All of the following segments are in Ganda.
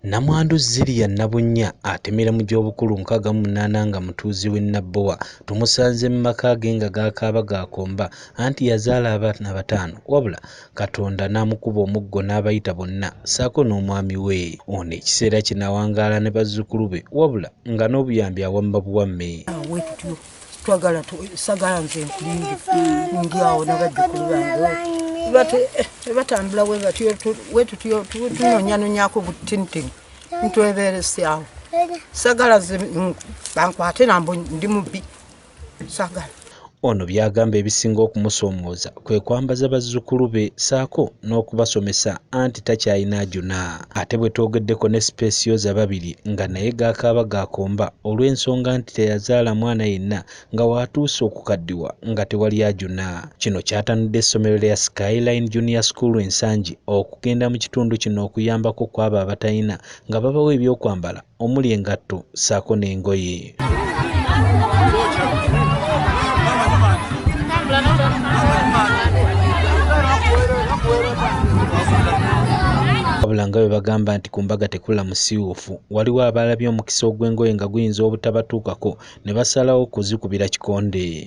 Namwandu Ziriya Nabunnya atemera mu gy'obukulu 68 nga mutuuzi w'e Nabowa tumusanze mu maka ge nga gaakaaba gakomba anti yazaala abaana 5 wabula Katonda n'amukuba omuggo n'abayita bonna ssaako n'omwami we. Ono ekiseera kino awangaala ne bazzukulu be wabula nga n'obuyambi awamba buwamme. Twagala sagala nze nkulingi ndi awo n'abazzukulu bange batambula wetu tunyonyanyako butintini ntweberesyawo sagala ze bankwate nambo ndi mubi sagala. Ono byagamba ebisinga okumusoomooza kwe kwambaza bazzukulu be ssaako n'okubasomesa anti takyalina ajuna. Ate bwe twogeddeko ne Specioza babiri nga naye gaakaaba gakomba olw'ensonga nti teyazaala mwana yenna nga waatuuse okukaddiwa nga tewali ajuna. Kino kyatanudde essomero lya Skyline Junior School Nsangi okugenda mu kitundu kino okuyambako kw'abo abatalina nga babawa ebyokwambala omuli engatto ssaako n'engoye. Wabula nga bwe bagamba nti ku mbaga tekula musiiwuufu, waliwo abalabye omukisa ogw'engoye nga guyinza obutabatuukako ne basalawo okuzikubira kikonde.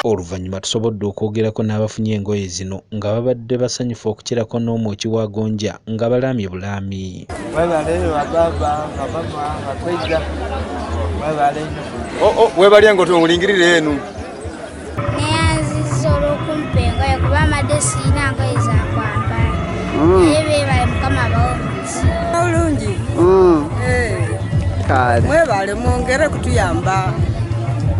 Oluvannyuma tusobodde okwogerako n'abafunye engoye zino nga babadde basanyufu okukirako n'omwoki wa gonja nga balaamye bulaami. Webalye ngo tongulingirire eno. Neyanziza olw'okumpa engoye kuba amadde sirina ngoye za kwambala. Naye beebale Mukama bawomezi. Olungi. Mwebale mwongere kutuyamba.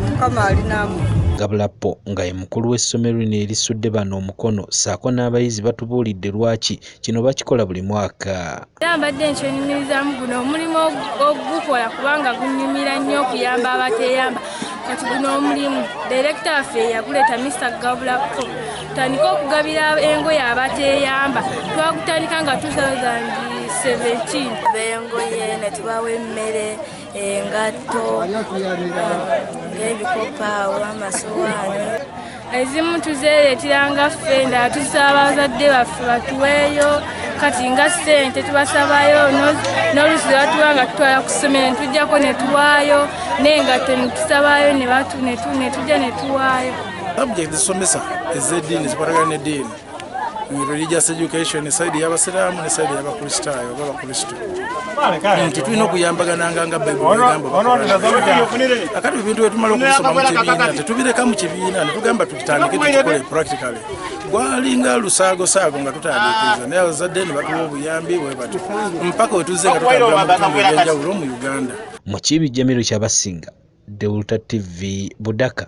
Mukama alinamu. Gabulapo nga ye mukulu w'essomero lino erisudde bano omukono ssaako n'abayizi batubuulidde lwaki kino bakikola buli mwaka. Mbadde nkyonyumirizaamu guno omulimu ogukola kubanga gunyumira nnyo okuyamba abateeyamba kati guno omulimu direkita waffe yaguleeta Mr. Gabulapo tutandika okugabira engoye abateeyamba twagutandika nga 2017 b'engoye ne tubawa emmere engatto ng'ebikopa olw'amasowaani ezimu tuzeereeteranga ffe endala tuzisaba bazadde baffe batuweeyo kati nga ssente tubasabayo n'olusi batuwa nga tutwala ku ssomero ne tujjako ne tuwaayo n'engatto ne tusabayo ne tujja ne tuwaayo. Subject zisomesa ez'eddiini zikwatagana n'eddiini religious education side y'abasiraamu ne side y'abakristaayo oba abakristo nti tulina okuyambagananga nga Bayibuli egamba akati ebintu bye tumala okusoma mu kibiina tetubireka mu kibiina ne tugamba tutandike tukikole practically gwalinga lusaago nga tutandikiriza naye abazadde ne batuwa obuyambi bwe bati mpaka we tuzze nga tutambula mu bitundu eby'enjawulo mu Uganda. Mu kibi Jamiru ky'abasinga Deulta TV Budaka.